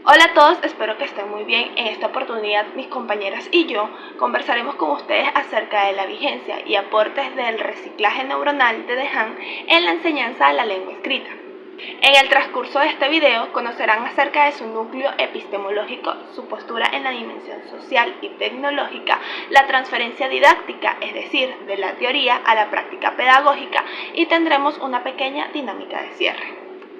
Hola a todos, espero que estén muy bien. En esta oportunidad mis compañeras y yo conversaremos con ustedes acerca de la vigencia y aportes del reciclaje neuronal de Dehaene en la enseñanza de la lengua escrita. En el transcurso de este video conocerán acerca de su núcleo epistemológico, su postura en la dimensión social y tecnológica, la transferencia didáctica, es decir, de la teoría a la práctica pedagógica, y tendremos una pequeña dinámica de cierre.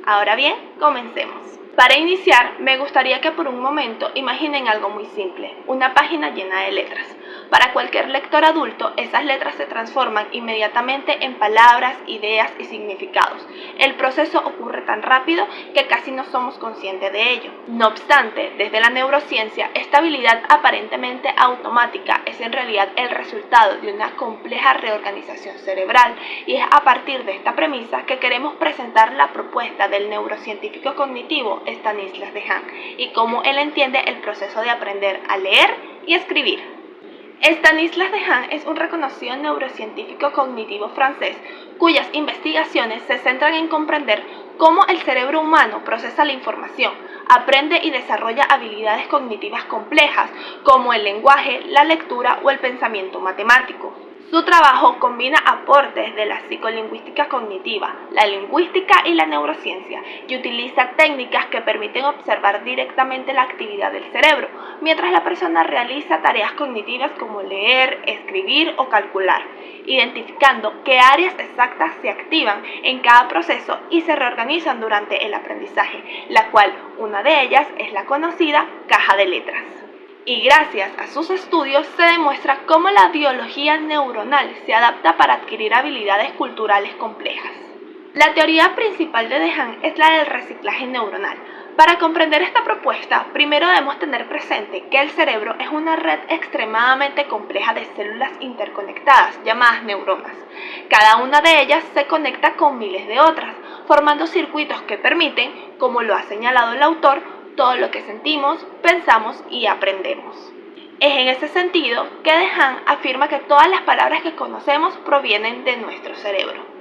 Ahora bien, comencemos. Para iniciar, me gustaría que por un momento imaginen algo muy simple, una página llena de letras. Para cualquier lector adulto, esas letras se transforman inmediatamente en palabras, ideas y significados. El proceso ocurre tan rápido que casi no somos conscientes de ello. No obstante, desde la neurociencia, esta habilidad aparentemente automática es en realidad el resultado de una compleja reorganización cerebral, y es a partir de esta premisa que queremos presentar la propuesta del neurocientífico cognitivo Stanislas Dehaene y cómo él entiende el proceso de aprender a leer y escribir. Stanislas Dehaene es un reconocido neurocientífico cognitivo francés cuyas investigaciones se centran en comprender cómo el cerebro humano procesa la información, aprende y desarrolla habilidades cognitivas complejas como el lenguaje, la lectura o el pensamiento matemático. Su trabajo combina aportes de la psicolingüística cognitiva, la lingüística y la neurociencia, y utiliza técnicas que permiten observar directamente la actividad del cerebro, mientras la persona realiza tareas cognitivas como leer, escribir o calcular, identificando qué áreas exactas se activan en cada proceso y se reorganizan durante el aprendizaje, la cual una de ellas es la conocida caja de letras. Y gracias a sus estudios se demuestra cómo la biología neuronal se adapta para adquirir habilidades culturales complejas. La teoría principal de Dehaene es la del reciclaje neuronal. Para comprender esta propuesta, primero debemos tener presente que el cerebro es una red extremadamente compleja de células interconectadas, llamadas neuronas. Cada una de ellas se conecta con miles de otras, formando circuitos que permiten, como lo ha señalado el autor, todo lo que sentimos, pensamos y aprendemos. Es en ese sentido que Dehaene afirma que todas las palabras que conocemos provienen de nuestro cerebro.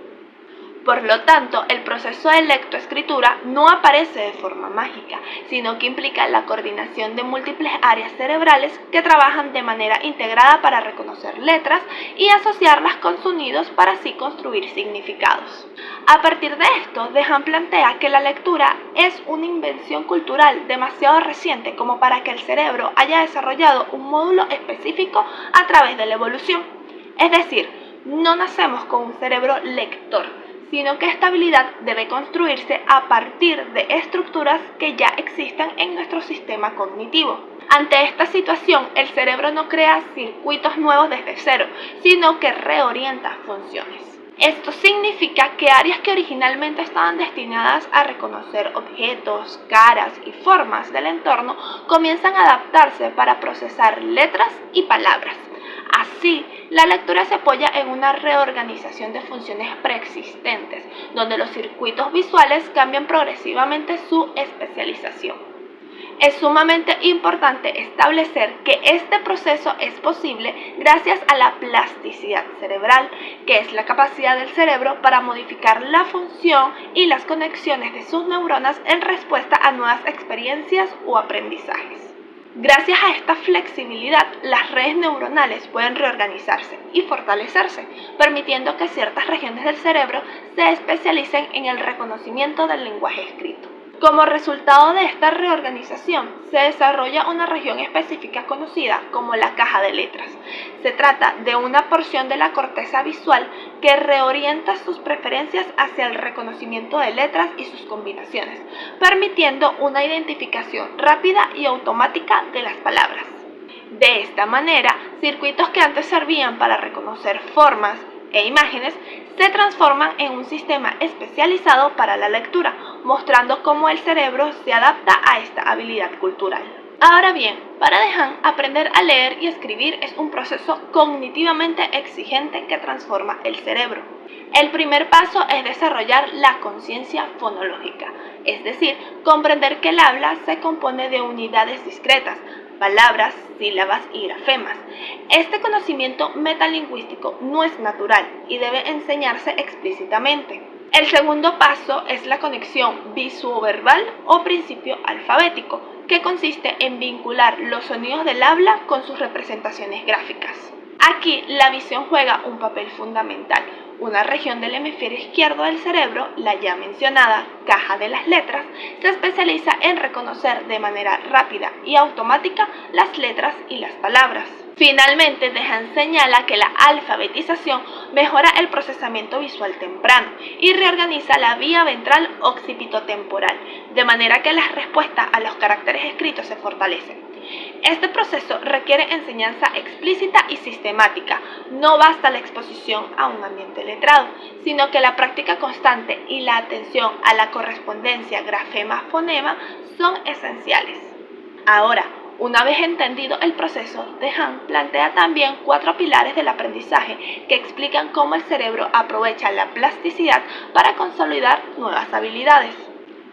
Por lo tanto, el proceso de lectoescritura no aparece de forma mágica, sino que implica la coordinación de múltiples áreas cerebrales que trabajan de manera integrada para reconocer letras y asociarlas con sonidos para así construir significados. A partir de esto, Dehaene plantea que la lectura es una invención cultural demasiado reciente como para que el cerebro haya desarrollado un módulo específico a través de la evolución. Es decir, no nacemos con un cerebro lector, sino que esta habilidad debe construirse a partir de estructuras que ya existen en nuestro sistema cognitivo. Ante esta situación, el cerebro no crea circuitos nuevos desde cero, sino que reorienta funciones. Esto significa que áreas que originalmente estaban destinadas a reconocer objetos, caras y formas del entorno comienzan a adaptarse para procesar letras y palabras. Así, la lectura se apoya en una reorganización de funciones preexistentes, donde los circuitos visuales cambian progresivamente su especialización. Es sumamente importante establecer que este proceso es posible gracias a la plasticidad cerebral, que es la capacidad del cerebro para modificar la función y las conexiones de sus neuronas en respuesta a nuevas experiencias o aprendizajes. Gracias a esta flexibilidad, las redes neuronales pueden reorganizarse y fortalecerse, permitiendo que ciertas regiones del cerebro se especialicen en el reconocimiento del lenguaje escrito. Como resultado de esta reorganización, se desarrolla una región específica conocida como la caja de letras. Se trata de una porción de la corteza visual que reorienta sus preferencias hacia el reconocimiento de letras y sus combinaciones, permitiendo una identificación rápida y automática de las palabras. De esta manera, circuitos que antes servían para reconocer formas e imágenes se transforman en un sistema especializado para la lectura, mostrando cómo el cerebro se adapta a esta habilidad cultural. Ahora bien, para Dehaene, aprender a leer y escribir es un proceso cognitivamente exigente que transforma el cerebro. El primer paso es desarrollar la conciencia fonológica, es decir, comprender que el habla se compone de unidades discretas, palabras, sílabas y grafemas. Este conocimiento metalingüístico no es natural y debe enseñarse explícitamente. El segundo paso es la conexión visuoverbal o principio alfabético, que consiste en vincular los sonidos del habla con sus representaciones gráficas. Aquí la visión juega un papel fundamental. Una región del hemisferio izquierdo del cerebro, la ya mencionada caja de las letras, se especializa en reconocer de manera rápida y automática las letras y las palabras. Finalmente, Dehaene señala que la alfabetización mejora el procesamiento visual temprano y reorganiza la vía ventral occipitotemporal, de manera que las respuestas a los caracteres escritos se fortalecen. Este proceso requiere enseñanza explícita y sistemática. No basta la exposición a un ambiente letrado, sino que la práctica constante y la atención a la correspondencia grafema-fonema son esenciales. Ahora, una vez entendido el proceso, Dehaene plantea también 4 pilares del aprendizaje que explican cómo el cerebro aprovecha la plasticidad para consolidar nuevas habilidades.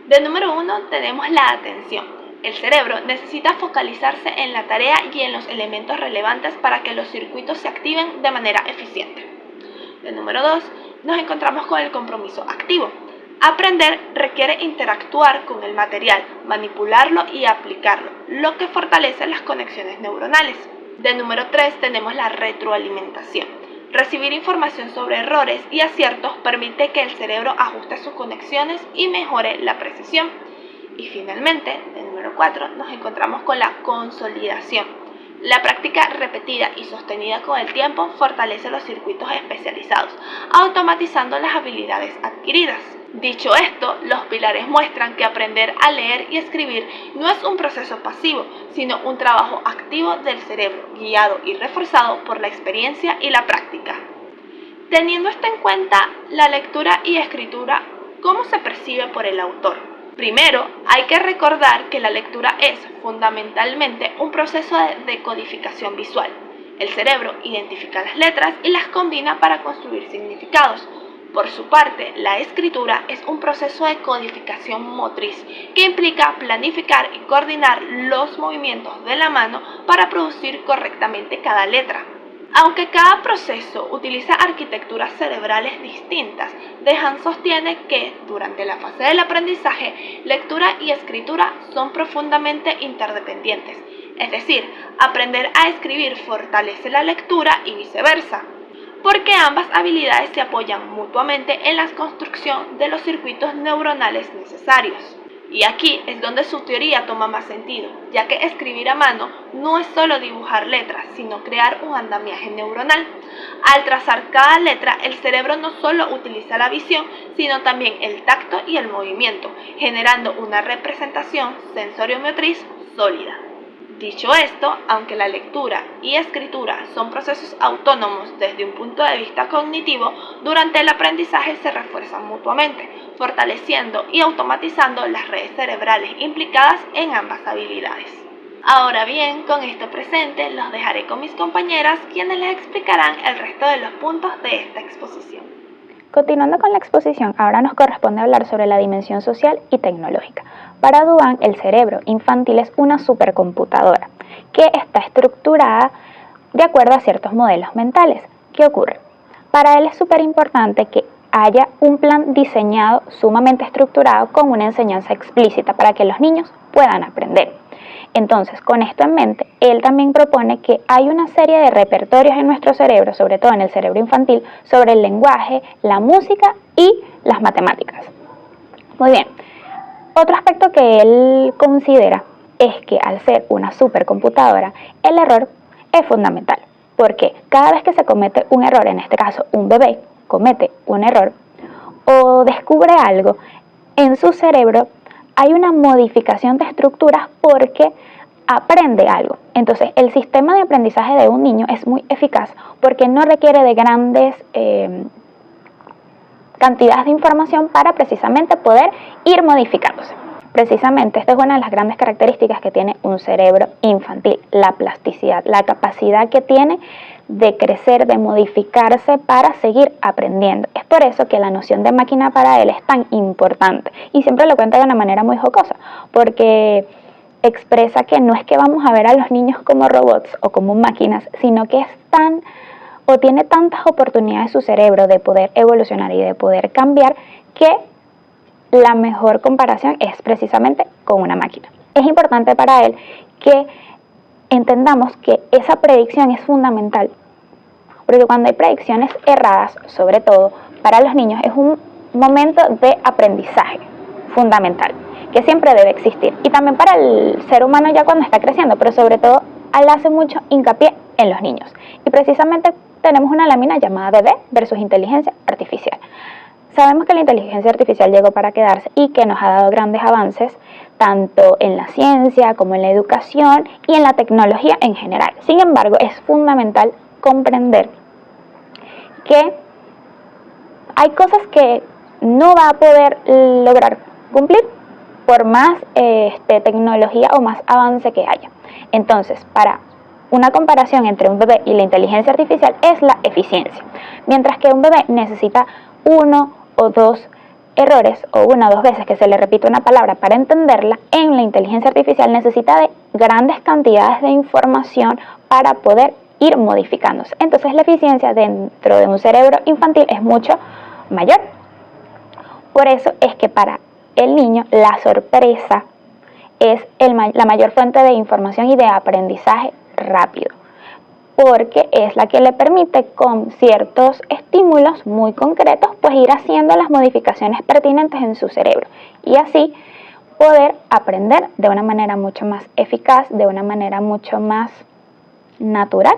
De número 1 tenemos la atención. El cerebro necesita focalizarse en la tarea y en los elementos relevantes para que los circuitos se activen de manera eficiente. De número 2 nos encontramos con el compromiso activo. Aprender requiere interactuar con el material, manipularlo y aplicarlo, lo que fortalece las conexiones neuronales. De número 3 tenemos la retroalimentación. Recibir información sobre errores y aciertos permite que el cerebro ajuste sus conexiones y mejore la precisión. Y finalmente, de número 4, nos encontramos con la consolidación. La práctica repetida y sostenida con el tiempo fortalece los circuitos especializados, automatizando las habilidades adquiridas. Dicho esto, los pilares muestran que aprender a leer y escribir no es un proceso pasivo, sino un trabajo activo del cerebro, guiado y reforzado por la experiencia y la práctica. Teniendo esto en cuenta, la lectura y escritura, ¿cómo se percibe por el autor? Primero, hay que recordar que la lectura es fundamentalmente un proceso de decodificación visual. El cerebro identifica las letras y las combina para construir significados. Por su parte, la escritura es un proceso de codificación motriz que implica planificar y coordinar los movimientos de la mano para producir correctamente cada letra. Aunque cada proceso utiliza arquitecturas cerebrales distintas, Dehaene sostiene que, durante la fase del aprendizaje, lectura y escritura son profundamente interdependientes. Es decir, aprender a escribir fortalece la lectura y viceversa, porque ambas habilidades se apoyan mutuamente en la construcción de los circuitos neuronales necesarios. Y aquí es donde su teoría toma más sentido, ya que escribir a mano no es solo dibujar letras, sino crear un andamiaje neuronal. Al trazar cada letra, el cerebro no solo utiliza la visión, sino también el tacto y el movimiento, generando una representación sensoriomotriz sólida. Dicho esto, aunque la lectura y escritura son procesos autónomos desde un punto de vista cognitivo, durante el aprendizaje se refuerzan mutuamente, fortaleciendo y automatizando las redes cerebrales implicadas en ambas habilidades. Ahora bien, con esto presente, los dejaré con mis compañeras, quienes les explicarán el resto de los puntos de esta exposición. Continuando con la exposición, ahora nos corresponde hablar sobre la dimensión social y tecnológica. Para Duan, el cerebro infantil es una supercomputadora que está estructurada de acuerdo a ciertos modelos mentales. ¿Qué ocurre? Para él es súper importante que haya un plan diseñado sumamente estructurado con una enseñanza explícita para que los niños puedan aprender. Entonces, con esto en mente, él también propone que hay una serie de repertorios en nuestro cerebro, sobre todo en el cerebro infantil, sobre el lenguaje, la música y las matemáticas. Muy bien. Otro aspecto que él considera es que al ser una supercomputadora, el error es fundamental, porque cada vez que se comete un error, en este caso un bebé comete un error o descubre algo, en su cerebro hay una modificación de estructuras porque aprende algo. Entonces, el sistema de aprendizaje de un niño es muy eficaz porque no requiere de grandes cantidades de información para precisamente poder ir modificándose. Precisamente esta es una de las grandes características que tiene un cerebro infantil, la plasticidad, la capacidad que tiene de crecer, de modificarse para seguir aprendiendo. Es por eso que la noción de máquina para él es tan importante y siempre lo cuenta de una manera muy jocosa, porque expresa que no es que vamos a ver a los niños como robots o como máquinas, sino que es tan o tiene tantas oportunidades su cerebro de poder evolucionar y de poder cambiar, que la mejor comparación es precisamente con una máquina. Es importante para él que entendamos que esa predicción es fundamental, porque cuando hay predicciones erradas, sobre todo para los niños, es un momento de aprendizaje fundamental, que siempre debe existir. Y también para el ser humano ya cuando está creciendo, pero sobre todo él hace mucho hincapié en los niños. Y precisamente tenemos una lámina llamada bebé versus inteligencia artificial. Sabemos que la inteligencia artificial llegó para quedarse y que nos ha dado grandes avances tanto en la ciencia como en la educación y en la tecnología en general. Sin embargo, es fundamental comprender que hay cosas que no va a poder lograr cumplir por más tecnología o más avance que haya. Entonces, para una comparación entre un bebé y la inteligencia artificial es la eficiencia. Mientras que un bebé necesita 1 o 2 errores o 1 o 2 veces que se le repita una palabra para entenderla, en la inteligencia artificial necesita de grandes cantidades de información para poder ir modificándose. Entonces la eficiencia dentro de un cerebro infantil es mucho mayor. Por eso es que para el niño la sorpresa es la mayor fuente de información y de aprendizaje rápido, porque es la que le permite con ciertos estímulos muy concretos pues ir haciendo las modificaciones pertinentes en su cerebro y así poder aprender de una manera mucho más eficaz, de una manera mucho más natural,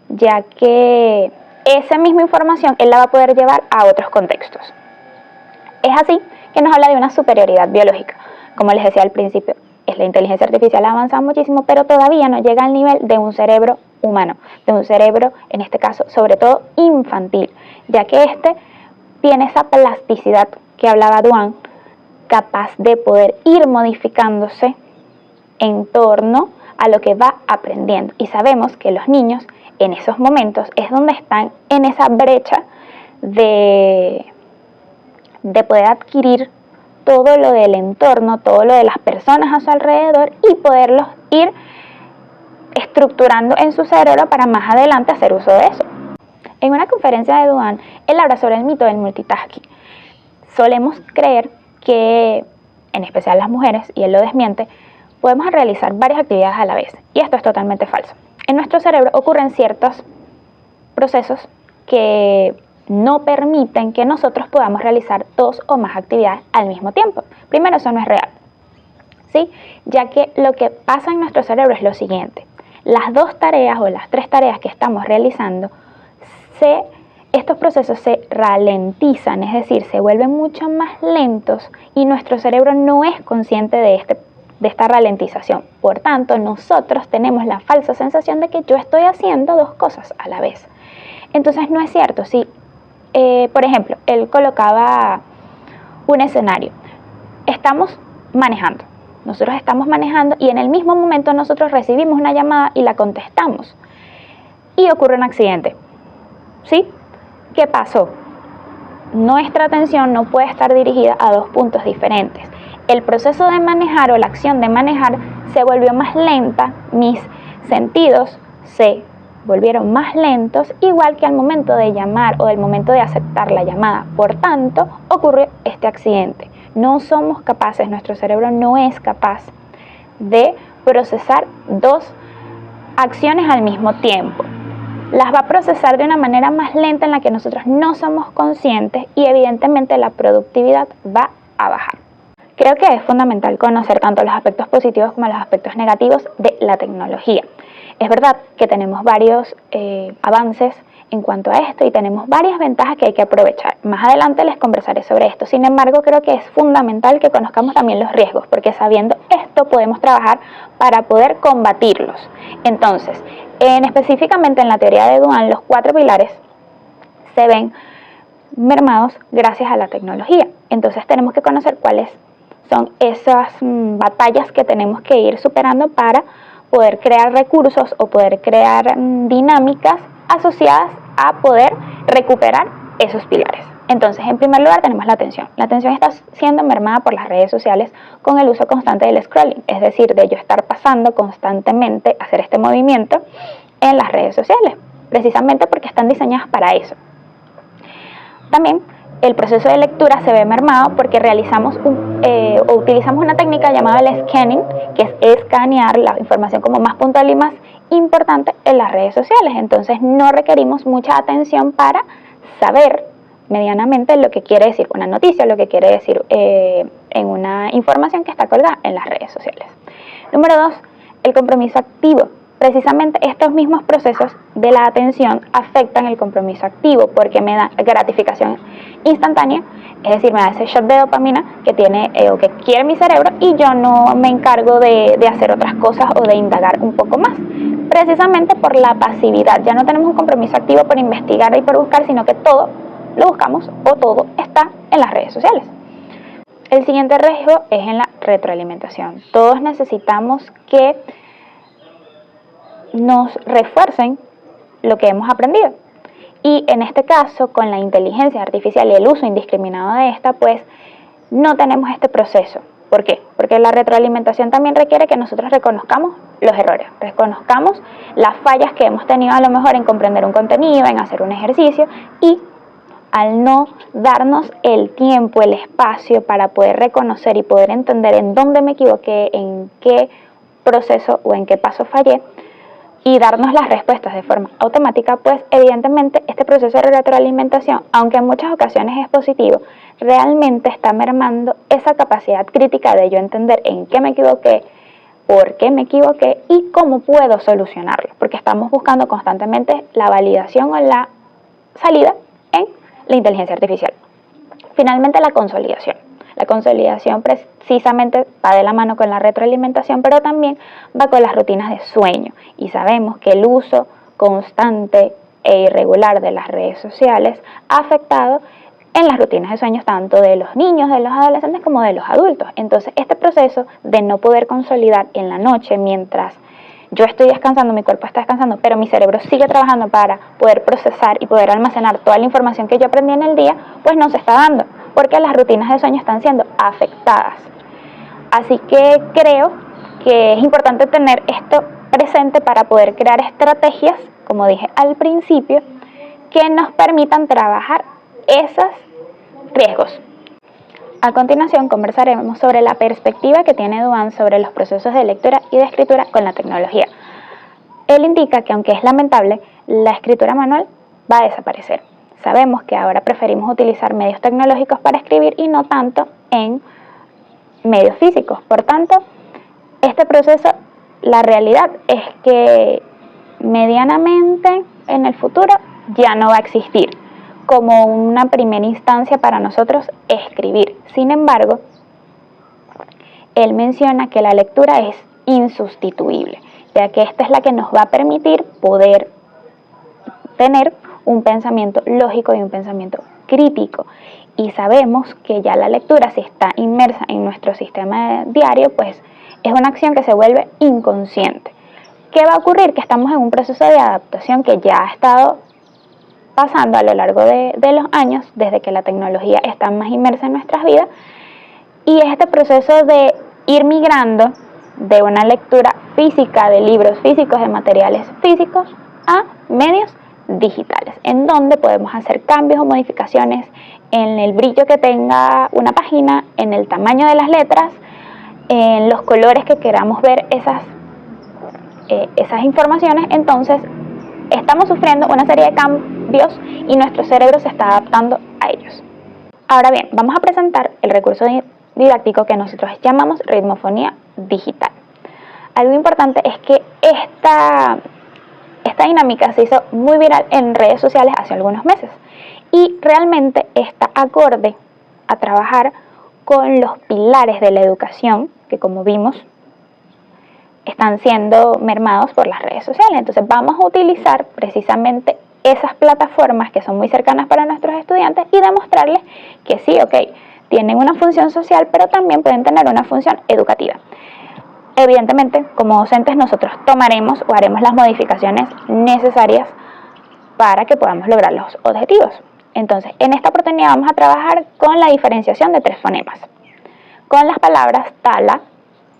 ya que esa misma información él la va a poder llevar a otros contextos. Es así que nos habla de una superioridad biológica. Como les decía al principio, la inteligencia artificial ha avanzado muchísimo, pero todavía no llega al nivel de un cerebro humano, de un cerebro, en este caso, sobre todo infantil, ya que tiene esa plasticidad que hablaba Duan, capaz de poder ir modificándose en torno a lo que va aprendiendo. Y sabemos que los niños en esos momentos es donde están en esa brecha de poder adquirir todo lo del entorno, todo lo de las personas a su alrededor y poderlos ir estructurando en su cerebro para más adelante hacer uso de eso. En una conferencia de Duan, él habla sobre el mito del multitasking. Solemos creer que, en especial las mujeres, y él lo desmiente, podemos realizar varias actividades a la vez, y esto es totalmente falso. En nuestro cerebro ocurren ciertos procesos que no permiten que nosotros podamos realizar 2 o más actividades al mismo tiempo. Primero, eso no es real, ¿sí? Ya que lo que pasa en nuestro cerebro es lo siguiente: las 2 tareas o las 3 tareas que estamos realizando, estos procesos se ralentizan, es decir, se vuelven mucho más lentos y nuestro cerebro no es consciente de esta ralentización. Por tanto, nosotros tenemos la falsa sensación de que yo estoy haciendo 2 cosas a la vez. Entonces no es cierto. Si, por ejemplo, él colocaba un escenario, nosotros estamos manejando y en el mismo momento nosotros recibimos una llamada y la contestamos y ocurre un accidente, ¿sí? ¿Qué pasó? Nuestra atención no puede estar dirigida a 2 puntos diferentes. El proceso de manejar o la acción de manejar se volvió más lenta, mis sentidos se volvieron más lentos, igual que al momento de llamar o del momento de aceptar la llamada. Por tanto, ocurrió este accidente. No somos capaces, nuestro cerebro no es capaz de procesar 2 acciones al mismo tiempo. Las va a procesar de una manera más lenta en la que nosotros no somos conscientes y evidentemente la productividad va a bajar. Creo que es fundamental conocer tanto los aspectos positivos como los aspectos negativos de la tecnología. Es verdad que tenemos varios avances en cuanto a esto y tenemos varias ventajas que hay que aprovechar. Más adelante les conversaré sobre esto. Sin embargo, creo que es fundamental que conozcamos también los riesgos, porque sabiendo esto podemos trabajar para poder combatirlos. Entonces, específicamente en la teoría de Duan, los 4 pilares se ven mermados gracias a la tecnología. Entonces tenemos que conocer cuáles son esas batallas que tenemos que ir superando para poder crear recursos o poder crear dinámicas asociadas a poder recuperar esos pilares. Entonces, en primer lugar tenemos la atención. La atención está siendo mermada por las redes sociales con el uso constante del scrolling, es decir, de yo estar pasando constantemente, hacer este movimiento en las redes sociales. precisamente porque están diseñadas para eso. También el proceso de lectura se ve mermado porque realizamos o utilizamos una técnica llamada el scanning, que es escanear la información como más puntual y más importante en las redes sociales. Entonces no requerimos mucha atención para saber medianamente lo que quiere decir una noticia, lo que quiere decir en una información que está colgada en las redes sociales. Número 2, el compromiso activo. Precisamente estos mismos procesos de la atención afectan el compromiso activo porque me da gratificación instantánea, es decir, me da ese shot de dopamina que tiene o que quiere mi cerebro, y yo no me encargo de hacer otras cosas o de indagar un poco más, precisamente por la pasividad. Ya no tenemos un compromiso activo por investigar y por buscar, sino que todo lo buscamos o todo está en las redes sociales. El siguiente riesgo es en la retroalimentación. Todos necesitamos que nos refuercen lo que hemos aprendido, y en este caso con la inteligencia artificial y el uso indiscriminado de esta, pues no tenemos este proceso. ¿Por qué? Porque la retroalimentación también requiere que nosotros reconozcamos los errores, reconozcamos las fallas que hemos tenido a lo mejor en comprender un contenido, en hacer un ejercicio, y al no darnos el tiempo, el espacio para poder reconocer y poder entender en dónde me equivoqué, en qué proceso o en qué paso fallé, y darnos las respuestas de forma automática, pues evidentemente este proceso de retroalimentación, aunque en muchas ocasiones es positivo, realmente está mermando esa capacidad crítica de yo entender en qué me equivoqué, por qué me equivoqué y cómo puedo solucionarlo, porque estamos buscando constantemente la validación o la salida en la inteligencia artificial. Finalmente, la consolidación. La consolidación precisamente va de la mano con la retroalimentación, pero también va con las rutinas de sueño. Y sabemos que el uso constante e irregular de las redes sociales ha afectado en las rutinas de sueño tanto de los niños, de los adolescentes, como de los adultos. Entonces, este proceso de no poder consolidar en la noche mientras yo estoy descansando, mi cuerpo está descansando, pero mi cerebro sigue trabajando para poder procesar y poder almacenar toda la información que yo aprendí en el día, pues no se está dando, porque las rutinas de sueño están siendo afectadas. Así que creo que es importante tener esto presente para poder crear estrategias, como dije al principio, que nos permitan trabajar esos riesgos. A continuación conversaremos sobre la perspectiva que tiene Duan sobre los procesos de lectura y de escritura con la tecnología. Él indica que aunque es lamentable, la escritura manual va a desaparecer. Sabemos que ahora preferimos utilizar medios tecnológicos para escribir y no tanto en medios físicos. Por tanto, este proceso, la realidad es que medianamente en el futuro ya no va a existir como una primera instancia para nosotros escribir. Sin embargo, él menciona que la lectura es insustituible, ya que esta es la que nos va a permitir poder tener un pensamiento lógico y un pensamiento crítico. Y sabemos que ya la lectura, si está inmersa en nuestro sistema diario, pues es una acción que se vuelve inconsciente. ¿Qué va a ocurrir? Que estamos en un proceso de adaptación que ya ha estado pasando a lo largo de los años, desde que la tecnología está más inmersa en nuestras vidas, y este proceso de ir migrando de una lectura física, de libros físicos, de materiales físicos, a medios digitales, en donde podemos hacer cambios o modificaciones en el brillo que tenga una página, en el tamaño de las letras, en los colores que queramos ver esas informaciones. Entonces estamos sufriendo una serie de cambios y nuestro cerebro se está adaptando a ellos. Ahora bien, vamos a presentar el recurso didáctico que nosotros llamamos ritmofonía digital. Algo importante es que esta dinámica se hizo muy viral en redes sociales hace algunos meses y realmente está acorde a trabajar con los pilares de la educación que, como vimos, están siendo mermados por las redes sociales. Entonces vamos a utilizar precisamente esas plataformas que son muy cercanas para nuestros estudiantes y demostrarles que sí, tienen una función social, pero también pueden tener una función educativa. Evidentemente, como docentes nosotros tomaremos o haremos las modificaciones necesarias para que podamos lograr los objetivos. Entonces, en esta oportunidad vamos a trabajar con la diferenciación de 3 fonemas, con las palabras tala,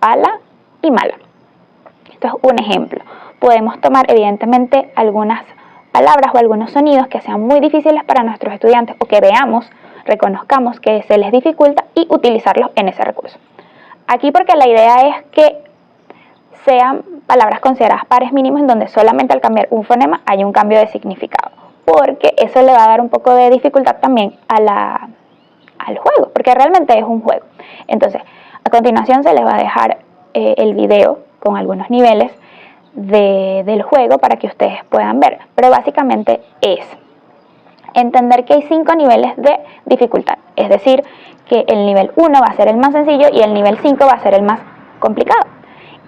pala y mala. Esto es un ejemplo. Podemos tomar evidentemente algunas palabras o algunos sonidos que sean muy difíciles para nuestros estudiantes o que veamos, reconozcamos que se les dificulta y utilizarlos en ese recurso. Aquí porque la idea es que sean palabras consideradas pares mínimos en donde solamente al cambiar un fonema hay un cambio de significado, porque eso le va a dar un poco de dificultad también al juego, porque realmente es un juego. Entonces, a continuación se les va a dejar el video con algunos niveles del juego para que ustedes puedan ver, pero básicamente es entender que hay 5 niveles de dificultad, es decir, que el nivel 1 va a ser el más sencillo y el nivel 5 va a ser el más complicado.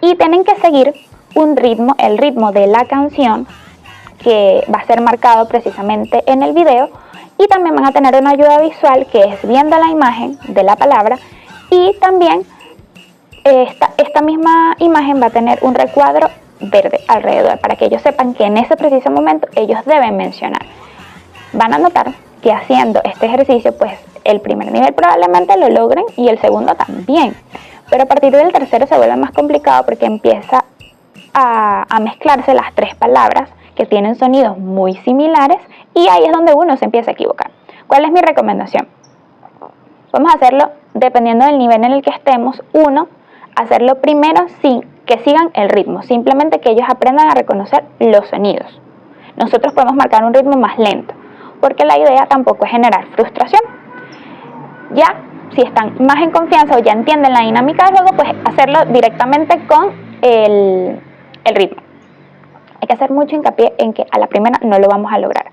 Y tienen que seguir un ritmo, el ritmo de la canción que va a ser marcado precisamente en el video, y también van a tener una ayuda visual que es viendo la imagen de la palabra, y también esta misma imagen va a tener un recuadro verde alrededor para que ellos sepan que en ese preciso momento ellos deben mencionar. Van a notar que haciendo este ejercicio, pues el primer nivel probablemente lo logren y el segundo también, pero a partir del tercero se vuelve más complicado porque empieza a mezclarse las 3 palabras que tienen sonidos muy similares, y ahí es donde uno se empieza a equivocar. ¿Cuál es mi recomendación? Vamos a hacerlo dependiendo del nivel en el que estemos. Uno, hacerlo primero sin que sigan el ritmo, simplemente que ellos aprendan a reconocer los sonidos. Nosotros podemos marcar un ritmo más lento, porque la idea tampoco es generar frustración. Ya, si están más en confianza o ya entienden la dinámica del juego, pues hacerlo directamente con el ritmo. Hay que hacer mucho hincapié en que a la primera no lo vamos a lograr.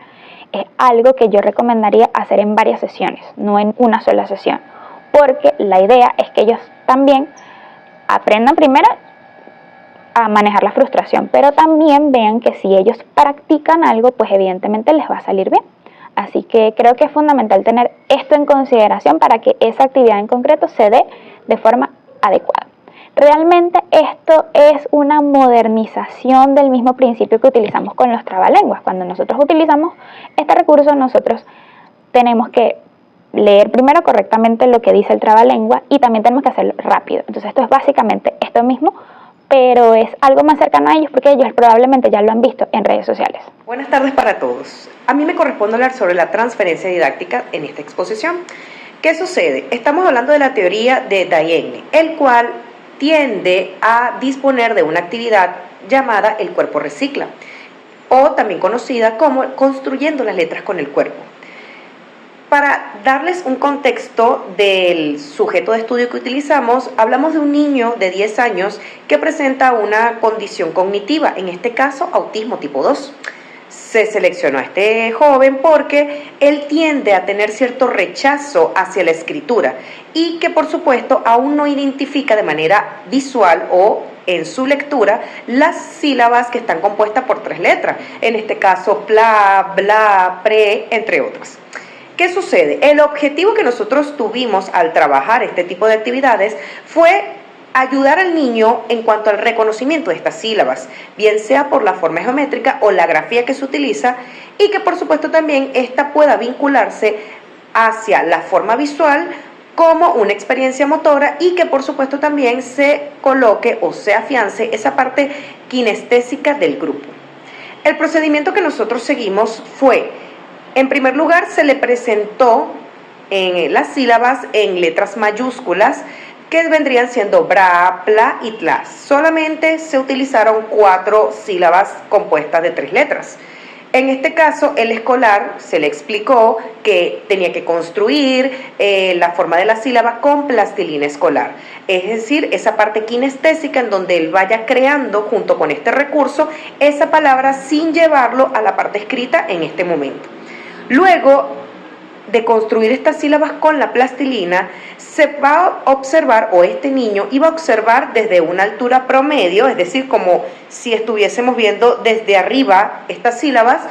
Es algo que yo recomendaría hacer en varias sesiones, no en una sola sesión, porque la idea es que ellos también aprendan primero a manejar la frustración, pero también vean que si ellos practican algo, pues evidentemente les va a salir bien. Así que creo que es fundamental tener esto en consideración para que esa actividad en concreto se dé de forma adecuada. Realmente esto es una modernización del mismo principio que utilizamos con los trabalenguas. Cuando nosotros utilizamos este recurso, nosotros tenemos que leer primero correctamente lo que dice el trabalengua y también tenemos que hacerlo rápido. Entonces esto es básicamente esto mismo, pero es algo más cercano a ellos porque ellos probablemente ya lo han visto en redes sociales. Buenas tardes para todos. A mí me corresponde hablar sobre la transferencia didáctica en esta exposición. ¿Qué sucede? Estamos hablando de la teoría de Daigne, el cual tiende a disponer de una actividad llamada el cuerpo recicla, o también conocida como construyendo las letras con el cuerpo. Para darles un contexto del sujeto de estudio que utilizamos, hablamos de un niño de 10 años que presenta una condición cognitiva, en este caso autismo tipo 2. Se seleccionó a este joven porque él tiende a tener cierto rechazo hacia la escritura y que por supuesto aún no identifica de manera visual o en su lectura las sílabas que están compuestas por 3 letras, en este caso pla, bla, pre, entre otras. ¿Qué sucede? El objetivo que nosotros tuvimos al trabajar este tipo de actividades fue ayudar al niño en cuanto al reconocimiento de estas sílabas, bien sea por la forma geométrica o la grafía que se utiliza, y que por supuesto también esta pueda vincularse hacia la forma visual como una experiencia motora, y que por supuesto también se coloque o se afiance esa parte kinestésica del grupo. El procedimiento que nosotros seguimos fue, en primer lugar, se le presentó las sílabas en letras mayúsculas, que vendrían siendo bra, pla y tla. Solamente se utilizaron 4 sílabas compuestas de 3 letras. En este caso, el escolar se le explicó que tenía que construir la forma de la sílaba con plastilina escolar, es decir, esa parte kinestésica en donde él vaya creando junto con este recurso esa palabra sin llevarlo a la parte escrita en este momento. Luego de construir estas sílabas con la plastilina, se va a observar, o este niño iba a observar desde una altura promedio, es decir, como si estuviésemos viendo desde arriba estas sílabas,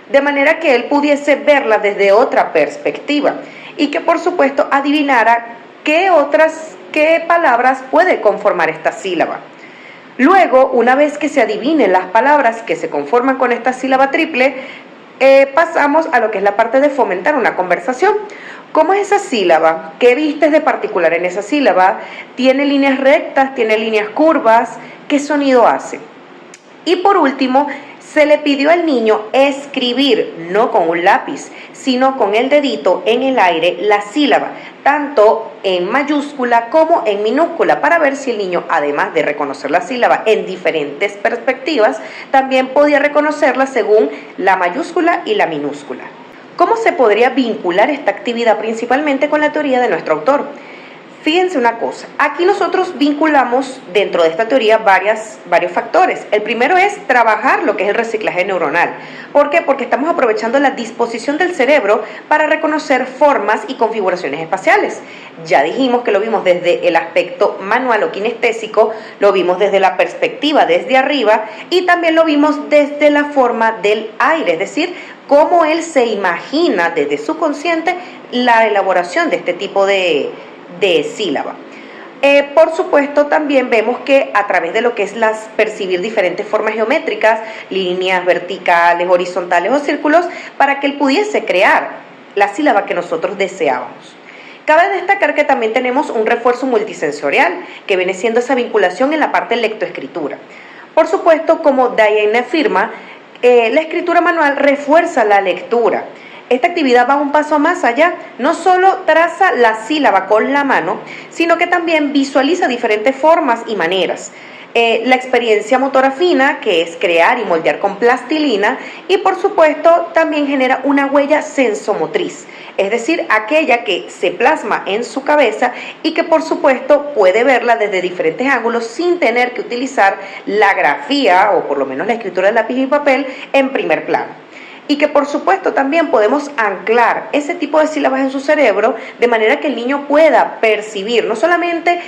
de manera que él pudiese verlas desde otra perspectiva y que por supuesto adivinara qué palabras puede conformar esta sílaba. Luego, una vez que se adivinen las palabras que se conforman con esta sílaba triple, pasamos a lo que es la parte de fomentar una conversación. ¿Cómo es esa sílaba? ¿Qué vistes de particular en esa sílaba? ¿Tiene líneas rectas? ¿Tiene líneas curvas? ¿Qué sonido hace? Y por último, Se le pidió al niño escribir, no con un lápiz, sino con el dedito en el aire, la sílaba, tanto en mayúscula como en minúscula, para ver si el niño, además de reconocer la sílaba en diferentes perspectivas, también podía reconocerla según la mayúscula y la minúscula. ¿Cómo se podría vincular esta actividad principalmente con la teoría de nuestro autor? Fíjense una cosa, aquí nosotros vinculamos dentro de esta teoría varios factores. El primero es trabajar lo que es el reciclaje neuronal. ¿Por qué? Porque estamos aprovechando la disposición del cerebro para reconocer formas y configuraciones espaciales. Ya dijimos que lo vimos desde el aspecto manual o kinestésico, lo vimos desde la perspectiva desde arriba y también lo vimos desde la forma del aire, es decir, cómo él se imagina desde su consciente la elaboración de este tipo de sílaba. Por supuesto, también vemos que a través de lo que es percibir diferentes formas geométricas, líneas verticales, horizontales o círculos, para que él pudiese crear la sílaba que nosotros deseábamos. Cabe destacar que también tenemos un refuerzo multisensorial, que viene siendo esa vinculación en la parte de lectoescritura. Por supuesto, como Diane afirma, la escritura manual refuerza la lectura. Esta actividad va un paso más allá, no solo traza la sílaba con la mano, sino que también visualiza diferentes formas y maneras. La experiencia motora fina, que es crear y moldear con plastilina, y por supuesto también genera una huella sensomotriz, es decir, aquella que se plasma en su cabeza y que por supuesto puede verla desde diferentes ángulos sin tener que utilizar la grafía o por lo menos la escritura de lápiz y papel en primer plano. Y que por supuesto también podemos anclar ese tipo de sílabas en su cerebro de manera que el niño pueda percibir, no solamente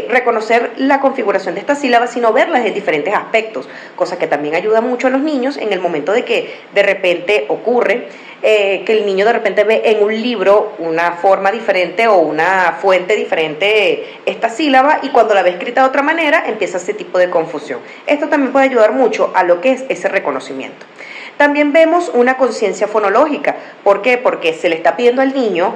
reconocer la configuración de estas sílabas, sino verlas en diferentes aspectos, cosa que también ayuda mucho a los niños en el momento de que de repente ocurre que el niño de repente ve en un libro una forma diferente o una fuente diferente esta sílaba y cuando la ve escrita de otra manera empieza ese tipo de confusión. Esto también puede ayudar mucho a lo que es ese reconocimiento. También vemos una conciencia fonológica. ¿Por qué? Porque se le está pidiendo al niño,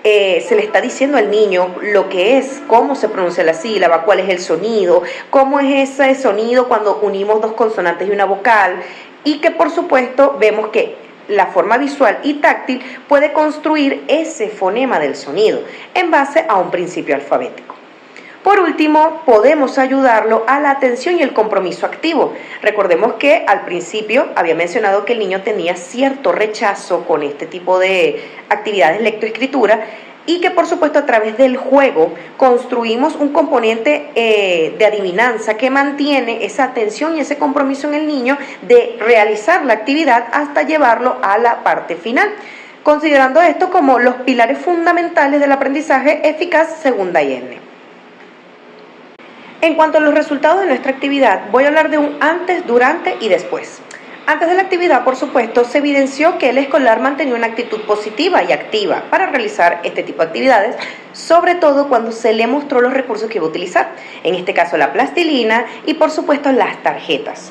se le está diciendo al niño lo que es, cómo se pronuncia la sílaba, cuál es el sonido, cómo es ese sonido cuando unimos dos consonantes y una vocal, y que por supuesto vemos que la forma visual y táctil puede construir ese fonema del sonido en base a un principio alfabético. Por último, podemos ayudarlo a la atención y el compromiso activo. Recordemos que al principio había mencionado que el niño tenía cierto rechazo con este tipo de actividades lectoescritura y que por supuesto a través del juego construimos un componente de adivinanza que mantiene esa atención y ese compromiso en el niño de realizar la actividad hasta llevarlo a la parte final, considerando esto como los pilares fundamentales del aprendizaje eficaz según Diane. En cuanto a los resultados de nuestra actividad, voy a hablar de un antes, durante y después. Antes de la actividad, por supuesto, se evidenció que el escolar mantenía una actitud positiva y activa para realizar este tipo de actividades, sobre todo cuando se le mostró los recursos que iba a utilizar, en este caso la plastilina y por supuesto las tarjetas.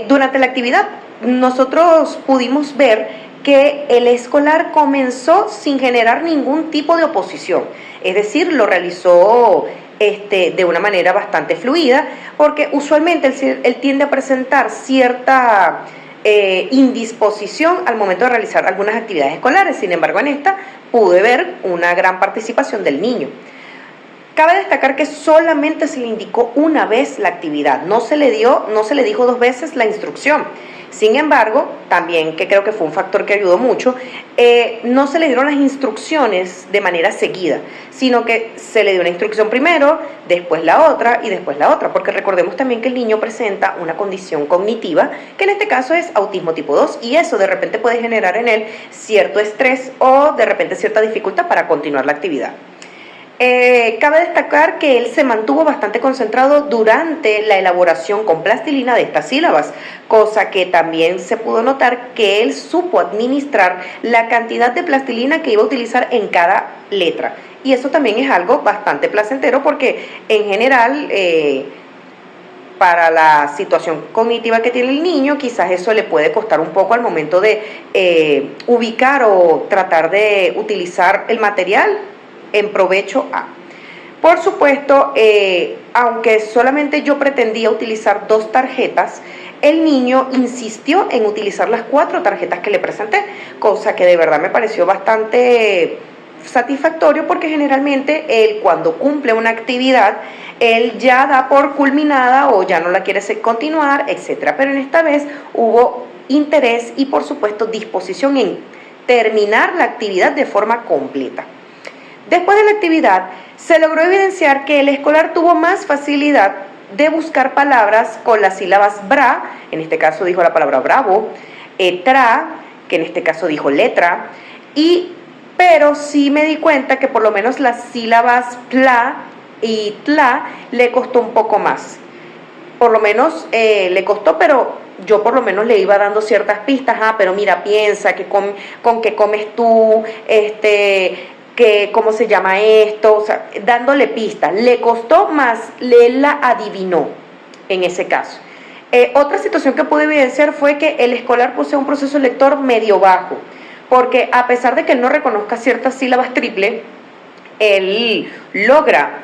Durante la actividad, nosotros pudimos ver que el escolar comenzó sin generar ningún tipo de oposición, es decir, lo realizó de una manera bastante fluida, porque usualmente él tiende a presentar cierta indisposición al momento de realizar algunas actividades escolares. Sin embargo, en esta pude ver una gran participación del niño. Cabe destacar que solamente se le indicó una vez la actividad, no se le dijo 2 veces la instrucción. Sin embargo, también, que creo que fue un factor que ayudó mucho, no se le dieron las instrucciones de manera seguida, sino que se le dio una instrucción primero, después la otra y después la otra, porque recordemos también que el niño presenta una condición cognitiva, que en este caso es autismo tipo 2, y eso de repente puede generar en él cierto estrés o de repente cierta dificultad para continuar la actividad. Cabe destacar que él se mantuvo bastante concentrado durante la elaboración con plastilina de estas sílabas, cosa que también se pudo notar que él supo administrar la cantidad de plastilina que iba a utilizar en cada letra, y eso también es algo bastante placentero porque en general para la situación cognitiva que tiene el niño quizás eso le puede costar un poco al momento de ubicar o tratar de utilizar el material en provecho a. Por supuesto, aunque solamente yo pretendía utilizar 2 tarjetas, el niño insistió en utilizar las 4 tarjetas que le presenté, cosa que de verdad me pareció bastante satisfactorio, porque generalmente él, cuando cumple una actividad, él ya da por culminada o ya no la quiere continuar, etcétera. Pero en esta vez hubo interés y por supuesto disposición en terminar la actividad de forma completa. Después de la actividad se logró evidenciar que el escolar tuvo más facilidad de buscar palabras con las sílabas bra, en este caso dijo la palabra bravo, tra, que en este caso dijo letra, pero sí me di cuenta que por lo menos las sílabas pla y tla le costó un poco más. Por lo menos le costó, pero yo por lo menos le iba dando ciertas pistas. Pero mira, piensa que con qué comes tú, que cómo se llama esto, o sea, dándole pistas. Le costó más, él la adivinó en ese caso. Otra situación que pude evidenciar fue que el escolar posee un proceso lector medio bajo, porque a pesar de que él no reconozca ciertas sílabas triple, él logra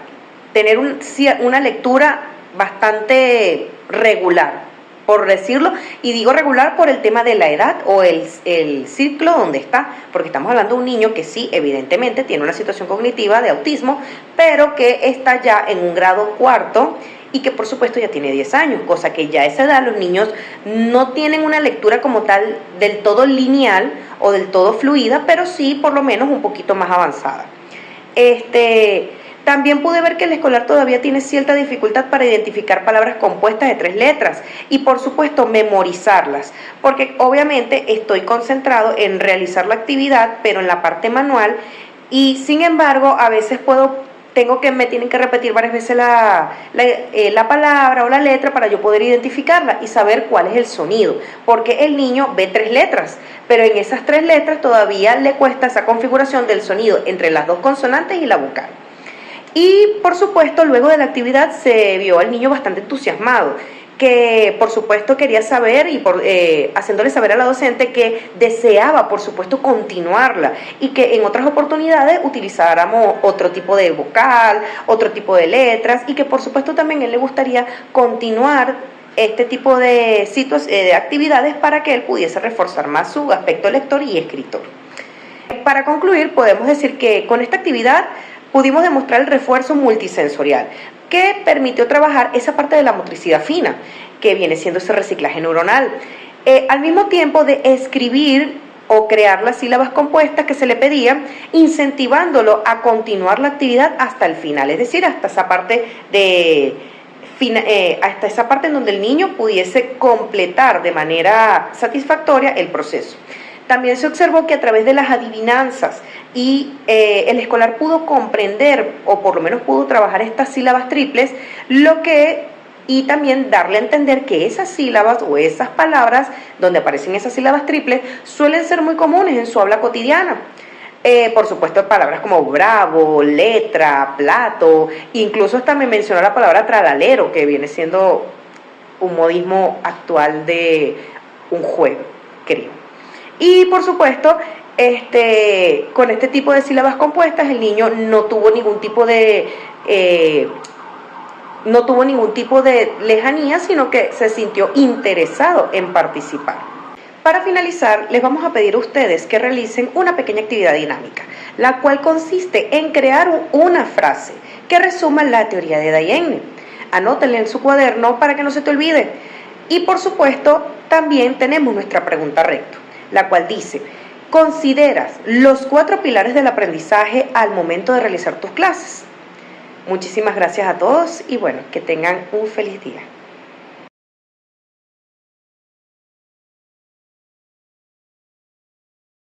tener una lectura bastante regular, por decirlo, y digo regular por el tema de la edad o el ciclo donde está, porque estamos hablando de un niño que sí, evidentemente, tiene una situación cognitiva de autismo, pero que está ya en un grado 4 y que por supuesto ya tiene 10 años, cosa que ya a esa edad los niños no tienen una lectura como tal del todo lineal o del todo fluida, pero sí por lo menos un poquito más avanzada. También pude ver que el escolar todavía tiene cierta dificultad para identificar palabras compuestas de 3 letras y por supuesto memorizarlas, porque obviamente estoy concentrado en realizar la actividad, pero en la parte manual, y sin embargo a veces me tienen que repetir varias veces la palabra o la letra para yo poder identificarla y saber cuál es el sonido, porque el niño ve 3 letras, pero en esas 3 letras todavía le cuesta esa configuración del sonido entre las 2 consonantes y la vocal. Y por supuesto luego de la actividad se vio al niño bastante entusiasmado, que por supuesto quería saber y haciéndole saber a la docente que deseaba por supuesto continuarla y que en otras oportunidades utilizáramos otro tipo de vocal, otro tipo de letras, y que por supuesto también a él le gustaría continuar este tipo de actividades para que él pudiese reforzar más su aspecto lector y escritor. Para concluir, podemos decir que con esta actividad pudimos demostrar el refuerzo multisensorial, que permitió trabajar esa parte de la motricidad fina, que viene siendo ese reciclaje neuronal, al mismo tiempo de escribir o crear las sílabas compuestas que se le pedían, incentivándolo a continuar la actividad hasta el final, es decir, hasta esa parte en donde el niño pudiese completar de manera satisfactoria el proceso. También se observó que a través de las adivinanzas y el escolar pudo comprender, o por lo menos pudo trabajar estas sílabas triples, y también darle a entender que esas sílabas o esas palabras donde aparecen esas sílabas triples suelen ser muy comunes en su habla cotidiana. Por supuesto, palabras como bravo, letra, plato, incluso hasta me mencionó la palabra tralalero, que viene siendo un modismo actual de un juego, creo. Y por supuesto, con este tipo de sílabas compuestas, el niño no tuvo ningún tipo de lejanía, sino que se sintió interesado en participar. Para finalizar, les vamos a pedir a ustedes que realicen una pequeña actividad dinámica, la cual consiste en crear una frase que resuma la teoría de Daigne. Anótenla en su cuaderno para que no se te olvide. Y por supuesto, también tenemos nuestra pregunta recto, la cual dice: ¿consideras los 4 pilares del aprendizaje al momento de realizar tus clases? Muchísimas gracias a todos y bueno, que tengan un feliz día.